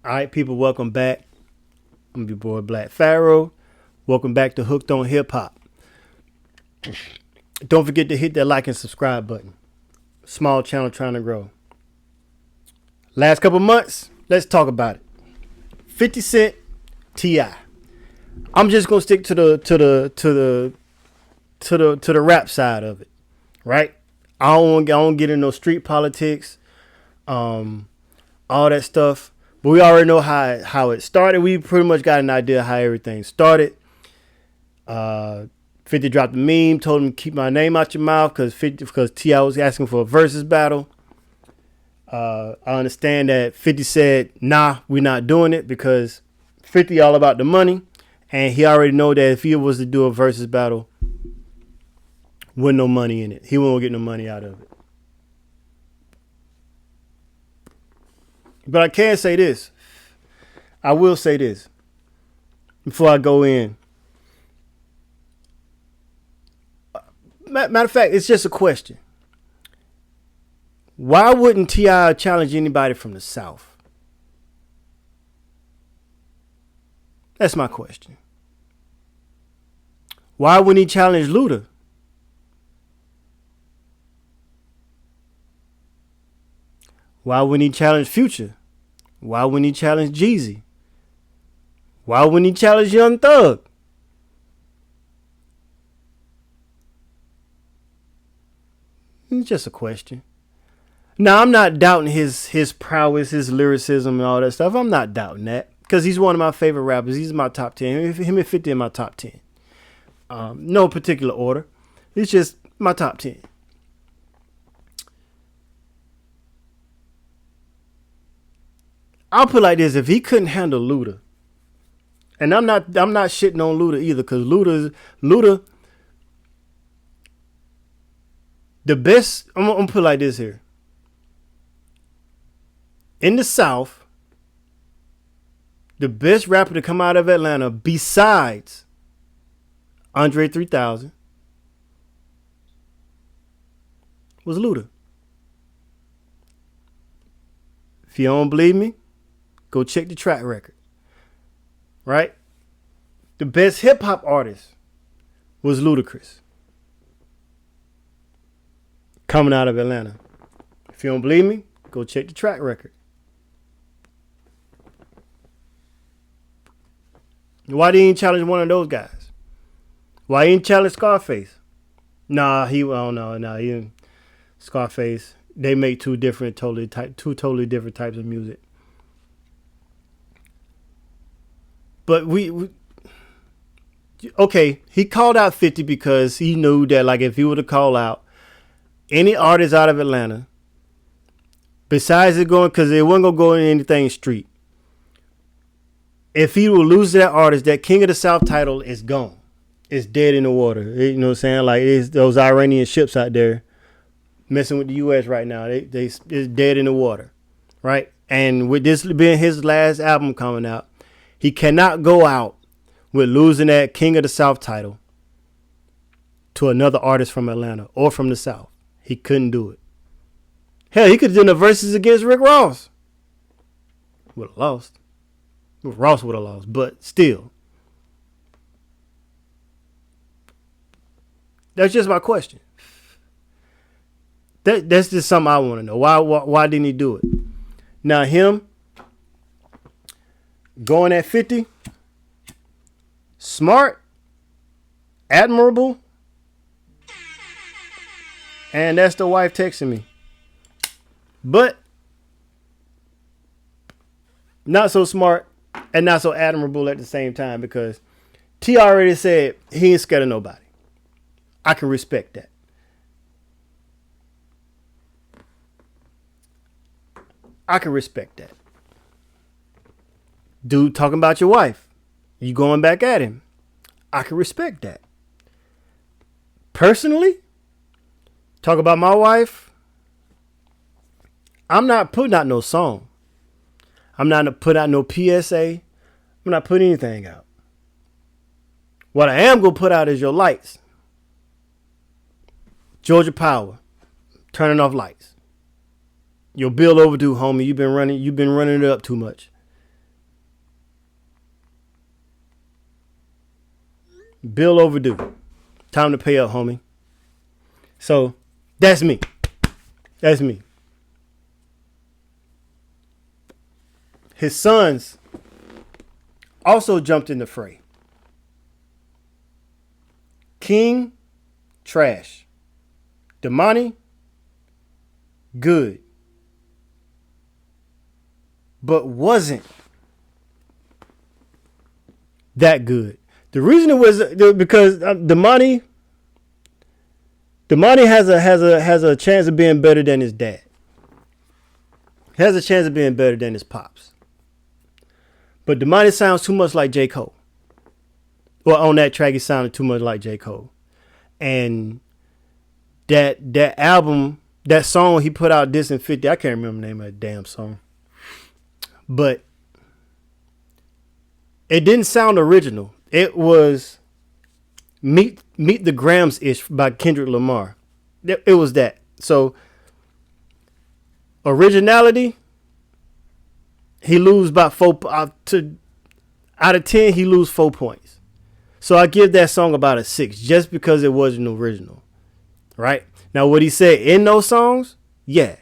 All right, people, welcome back. I'm your boy Black Pharaoh. Welcome back to Hooked on Hip Hop. Don't forget to hit that like and subscribe button. Small channel trying to grow. Last couple months, let's talk about it. 50 Cent, T.I. I'm just gonna stick to the rap side of it, right? I don't get into no street politics, all that stuff. But we already know how it started. We pretty much got an idea how everything started. 50 dropped a meme, told him to keep my name out your mouth because T.I. was asking for a versus battle. I understand that 50 said, nah, we're not doing it because 50 all about the money. And he already know that if he was to do a versus battle, with no money in it, he won't get no money out of it. But I can say this. I will say this before I go in. Matter of fact, it's just a question. Why wouldn't T.I. challenge anybody from the South? That's my question. Why wouldn't he challenge Luda? Why wouldn't he challenge Future? Why wouldn't he challenge Jeezy? Why wouldn't he challenge Young Thug? It's just a question. Now, I'm not doubting his prowess, his lyricism, and all that stuff. I'm not doubting that because he's one of my favorite rappers. He's in my top 10. Him and 50 in my top 10. No particular order. It's just my top 10. I'll put it like this: if he couldn't handle Luda, and I'm not shitting on Luda either, because Luda, the best. I'm gonna put it like this here. In the South, the best rapper to come out of Atlanta besides Andre 3000 was Luda. If you don't believe me, go check the track record. Right? The best hip hop artist was Ludacris. Coming out of Atlanta. If you don't believe me, go check the track record. Why didn't he challenge one of those guys? Why didn't he challenge Scarface? Nah, he didn't. Scarface. They make two totally different types of music. But okay, he called out 50 because he knew that, like, if he were to call out any artist out of Atlanta, besides it going, because it wasn't gonna go in anything street. If he will lose that artist, that King of the South title is gone. It's dead in the water. You know what I'm saying? Like, it's those Iranian ships out there messing with the U.S. right now. It's dead in the water, right? And with this being his last album coming out, he cannot go out with losing that King of the South title to another artist from Atlanta or from the South. He couldn't do it. Hell, he could have done the verses against Rick Ross. Would have lost. Ross would have lost, but still. That's just my question. That's just something I want to know. Why didn't he do it? Now, him going at 50, smart, admirable, and that's the wife texting me. But not so smart and not so admirable at the same time, because T already said he ain't scared of nobody. I can respect that. I can respect that. Dude talking about your wife. You going back at him. I can respect that. Personally, talk about my wife. I'm not putting out no song. I'm not putting out no PSA. I'm not putting anything out. What I am going to put out is your lights. Georgia Power. Turning off lights. Your bill overdue, homie. You've been running it up too much. Bill overdue. Time to pay up, homie. So that's me. That's me. His sons also jumped in the fray. King, trash. Damani, good. But wasn't that good. The reason it was because Damani has a chance of being better than his dad. Has a chance of being better than his pops. But Damani sounds too much like J. Cole. Well, on that track, he sounded too much like J. Cole. And that album, that song he put out, Dissing 50, I can't remember the name of that damn song. But it didn't sound original. It was Meet the Grams-ish by Kendrick Lamar. It was that. So, originality, he lose by 4 out of 10, he lose 4 points. So I give that song about a 6 just because it wasn't original. Right? Now what he said in those songs, yeah.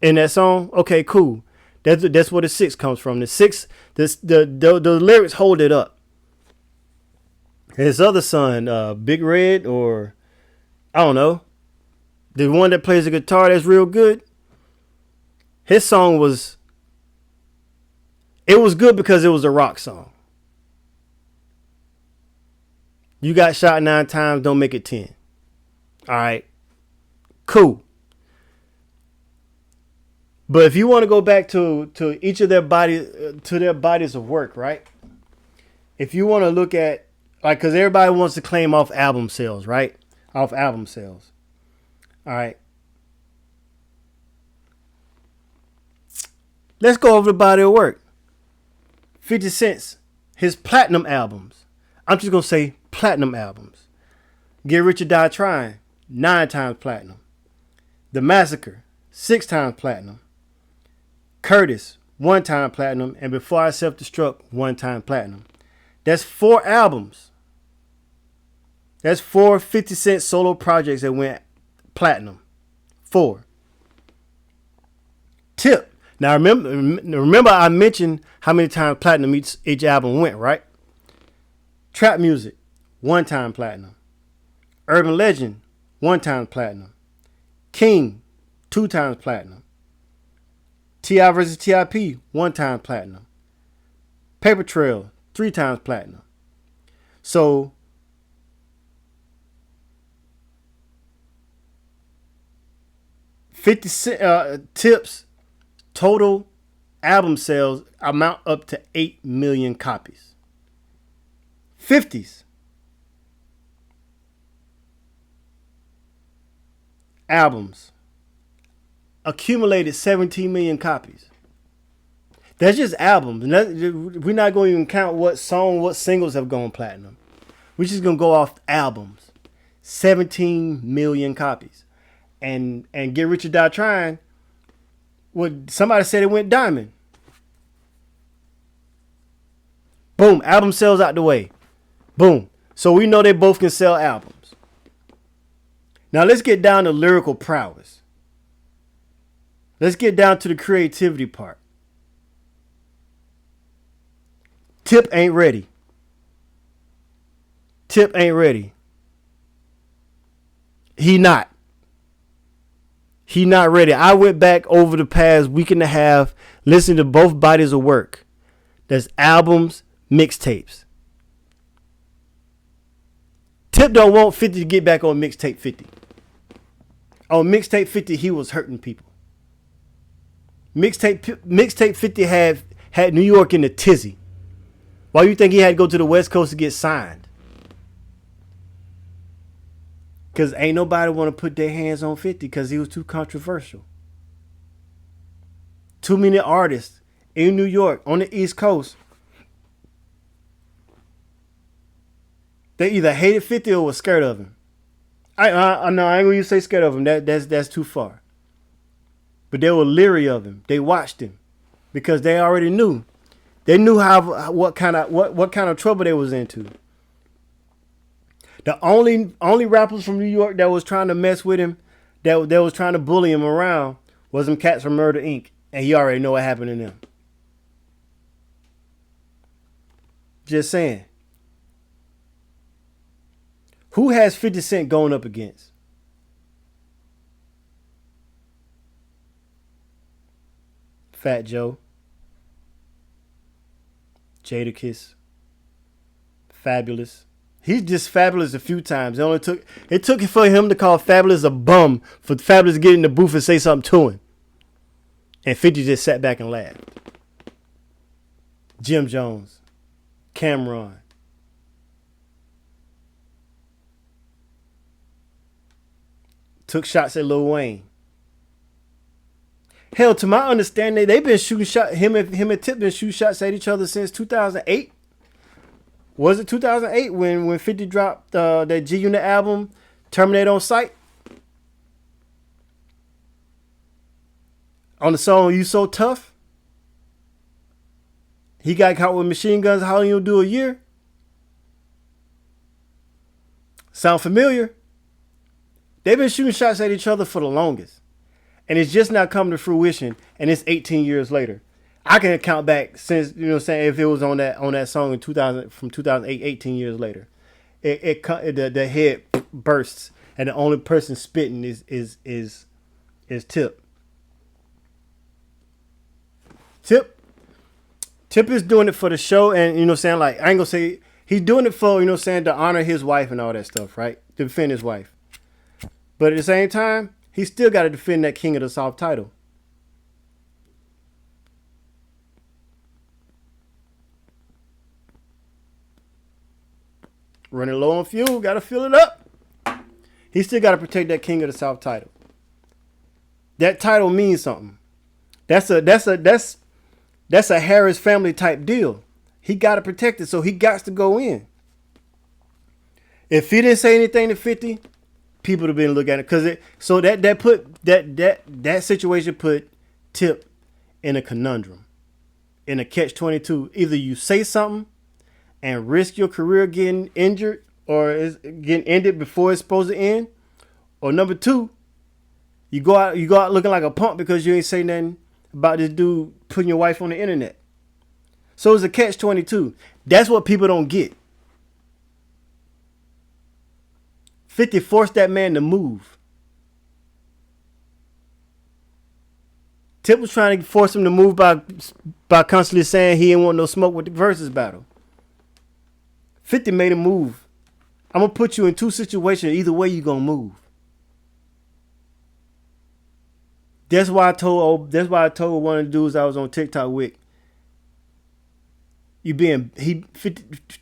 In that song, okay, cool. That's where the 6 comes from. The 6, the lyrics hold it up. His other son, Big Red, or I don't know, the one that plays the guitar that's real good. His song was good because it was a rock song. You got shot 9 times, don't make it 10. All right, cool. But if you want to go back to each of their bodies of work, right? If you want to look at, like, because everybody wants to claim off album sales, right? Off album sales. All right. Let's go over the body of work. 50 Cent's, his platinum albums. I'm just going to say platinum albums. Get Rich or Die Trying, 9 times platinum. The Massacre, 6 times platinum. Curtis, 1 time platinum. And Before I Self-Destruct, 1 time platinum. That's 4 albums. That's 4 50 Cent solo projects that went platinum. 4. Tip. Now remember I mentioned how many times platinum each album went, right? Trap Music, 1 time platinum. Urban Legend, 1 time platinum. King, 2 times platinum. T.I. vs. T.I.P., 1 time platinum. Paper Trail, 3 times platinum. So 50 Tips total album sales amount up to 8 million copies. 50's albums accumulated 17 million copies. That's just albums. We're not going to even count what singles have gone platinum. We're just going to go off albums. 17 million copies. And Get Rich or Die Trying, somebody said it went diamond. Boom, album sales out the way. Boom. So we know they both can sell albums. Now let's get down to lyrical prowess. Let's get down to the creativity part. Tip ain't ready. Tip ain't ready. He not ready. I went back over the past week and a half, listening to both bodies of work. That's albums, mixtapes. Tip don't want 50 to get back on mixtape 50. On mixtape 50, he was hurting people. Mixtape 50 had New York in a tizzy. Why you think he had to go to the West Coast to get signed? Because ain't nobody want to put their hands on 50 because he was too controversial. Too many artists in New York, on the East Coast, they either hated 50 or were scared of him. I know I ain't going to say scared of him. That's too far. But they were leery of him. They watched him because they already knew. They knew what kind of trouble they was into. The only rappers from New York that was trying to mess with him, that was trying to bully him around, was them cats from Murder Inc. And he already know what happened to them. Just saying. Who has 50 Cent going up against? Fat Joe, Jadakiss, Fabulous. He's just Fabulous a few times. It took for him to call Fabulous a bum for Fabulous to get in the booth and say something to him. And 50 just sat back and laughed. Jim Jones, Cameron. Took shots at Lil Wayne. Hell, to my understanding, they've been shooting shots. Him and Tip been shooting shots at each other since 2008. Was it 2008 when 50 dropped that G Unit album, Terminate on Sight? On the song You So Tough? He got caught with machine guns. How long you do a year? Sound familiar? They've been shooting shots at each other for the longest. And it's just now come to fruition, and it's 18 years later. I can count back since, you know what I'm saying, if it was on that song in 2000, from 2008, 18 years later. The head bursts, and the only person spitting is Tip. Tip is doing it for the show, and you know what I'm saying, like, I ain't gonna say he's doing it for, you know what I'm saying, to honor his wife and all that stuff, right? To defend his wife. But at the same time, he still got to defend that King of the South title. Running low on fuel, got to fill it up. He still got to protect that King of the South title. That title means something. That's a Harris family type deal. He got to protect it, so he got to go in. If he didn't say anything to 50, people have been looking at it that situation put Tip in a conundrum, in a catch-22. Either you say something and risk your career getting injured or is getting ended before it's supposed to end, or number two, you go out looking like a punk because you ain't say nothing about this dude putting your wife on the internet. So it's a catch-22. That's what people don't get. 50 forced that man to move. Tip was trying to force him to move by constantly saying he didn't want no smoke with the versus battle. 50 made him move. I'm going to put you in two situations. Either way, you going to move. That's why I told one of the dudes I was on TikTok with,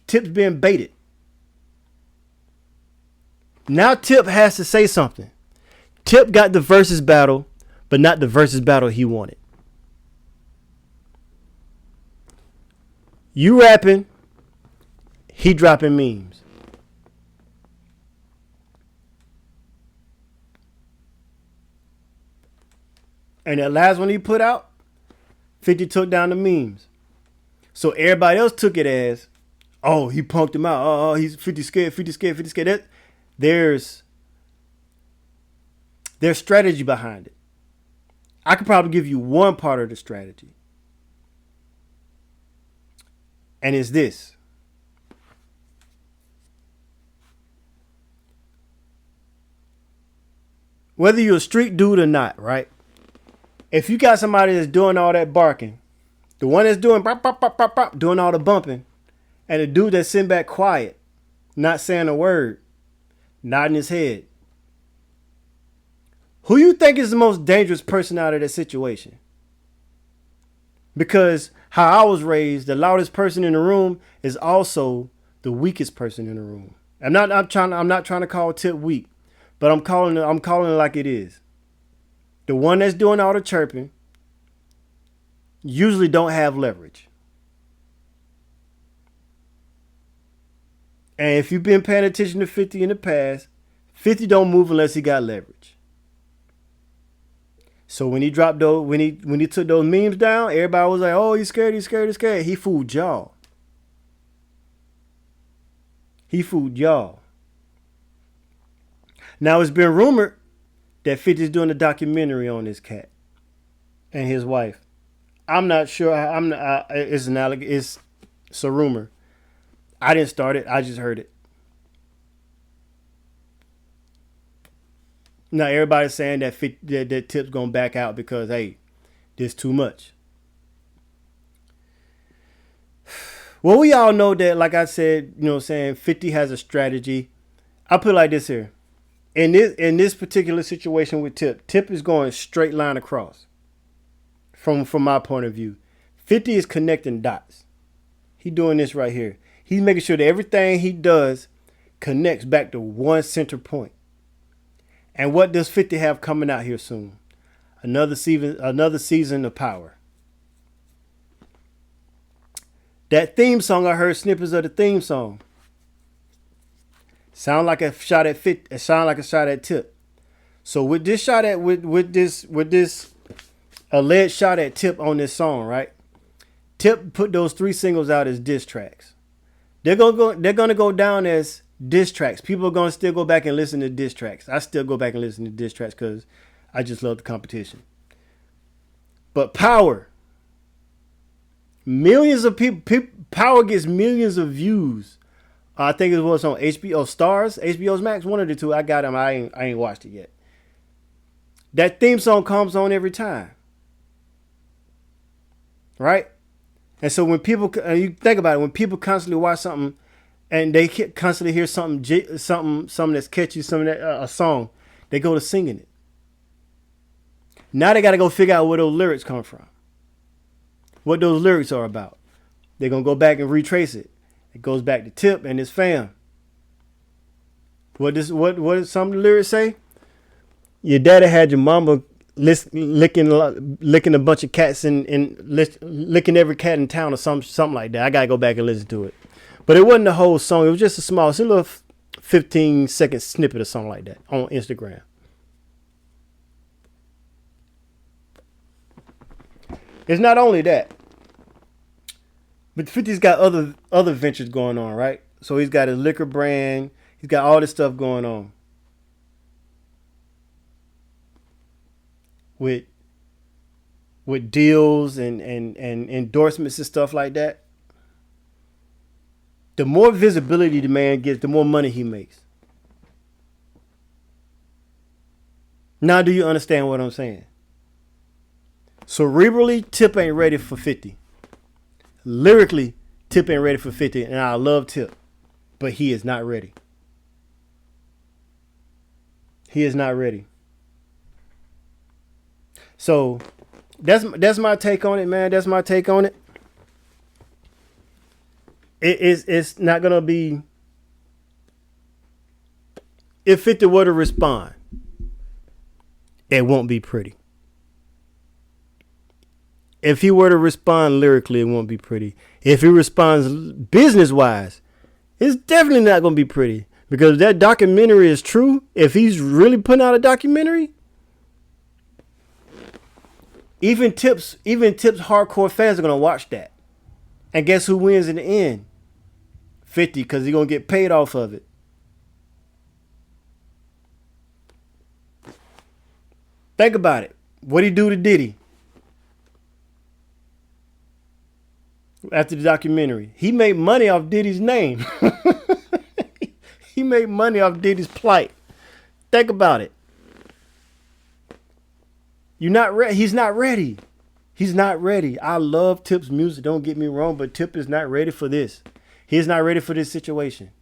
Tip's being baited. Now Tip has to say something. Tip got the versus battle, but not the versus battle he wanted. You rapping, he dropping memes. And that last one he put out, 50 took down the memes. So everybody else took it as, oh, he punked him out. Oh, he's 50 scared, 50 scared, 50 scared. There's strategy behind it. I could probably give you one part of the strategy. And it's this. Whether you're a street dude or not, right? If you got somebody that's doing all that barking, the one that's doing bop, bop, bop, bop, bop, doing all the bumping, and the dude that's sitting back quiet, not saying a word, nodding his head. Who you think is the most dangerous person out of that situation? Because how I was raised, the loudest person in the room is also the weakest person in the room. I'm not trying to call Tip weak, but I'm calling it like it is. The one that's doing all the chirping usually don't have leverage. And if you've been paying attention to 50 in the past, 50 don't move unless he got leverage. So when he dropped those, when he took those memes down, everybody was like, "Oh, he's scared, he's scared, he's scared." He fooled y'all. He fooled y'all. Now it's been rumored that 50 is doing a documentary on this cat and his wife. I'm not sure. I'm not, it's a rumor. I didn't start it. I just heard it. Now everybody's saying that that Tip's gonna back out because hey, this too much. Well, we all know that, like I said, 50 has a strategy. I'll put it like this here. In this particular situation with Tip is going straight line across. From my point of view. 50 is connecting dots. He doing this right here. He's making sure that everything he does connects back to one center point. And what does 50 have coming out here soon? Another season of Power. That theme song, I heard snippets of the theme song. Sound like a shot at 50. It sound like a shot at Tip. So with this shot at with this alleged shot at Tip on this song, right? Tip put those 3 singles out as diss tracks. They're gonna go down as diss tracks. People are gonna still go back and listen to diss tracks. I still go back and listen to diss tracks because I just love the competition. But Power, millions of people. Power gets millions of views. I think it was on HBO Stars, HBO's Max, one of the two. I got them. I ain't watched it yet. That theme song comes on every time, right? And so when people, you think about it, when people constantly watch something and they constantly hear something that's catchy, a song, they go to singing it. Now they got to go figure out where those lyrics come from, what those lyrics are about. They're gonna go back and retrace it. It goes back to Tip and his fam. What does some of the lyrics say? Your daddy had your mama licking a bunch of cats and licking every cat in town or something like that. I gotta go back and listen to it. But it wasn't the whole song. It was just a little 15-second snippet or something like that on Instagram. It's not only that, but 50's got other ventures going on, right? So he's got his liquor brand. He's got all this stuff going on with deals and endorsements and stuff like that. The more visibility the man gets, the more money he makes. Now, do you understand what I'm saying? Cerebrally, Tip ain't ready for 50. Lyrically, Tip ain't ready for 50, and I love Tip, but he is not ready. He is not ready. So that's my take on it, man. That's my take on it. It's not gonna be. If 50 were to respond, it won't be pretty. If he were to respond lyrically, it won't be pretty. If he responds business-wise, it's definitely not going to be pretty. Because if that documentary is true, if he's really putting out a documentary, even Tip's hardcore fans are going to watch that. And guess who wins in the end? 50, because he's going to get paid off of it. Think about it. What'd he do to Diddy? After the documentary, he made money off Diddy's name. He made money off Diddy's plight. Think about it. You're not ready. He's not ready. He's not ready. I love Tip's music. Don't get me wrong, but Tip is not ready for this. He's not ready for this situation.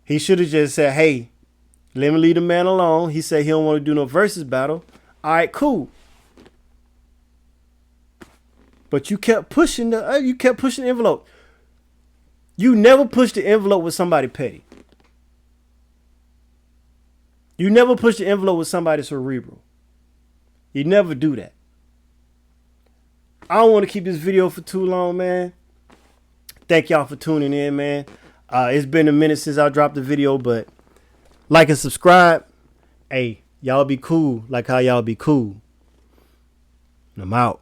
He should have just said, "Hey, let me leave the man alone." He said he don't want to do no versus battle. All right, cool. But you kept pushing the envelope. You never pushed the envelope with somebody petty. You never push the envelope with somebody cerebral. You never do that. I don't want to keep this video for too long, man. Thank y'all for tuning in, man. It's been a minute since I dropped the video, but like and subscribe. Hey, y'all be cool like how y'all be cool. And I'm out.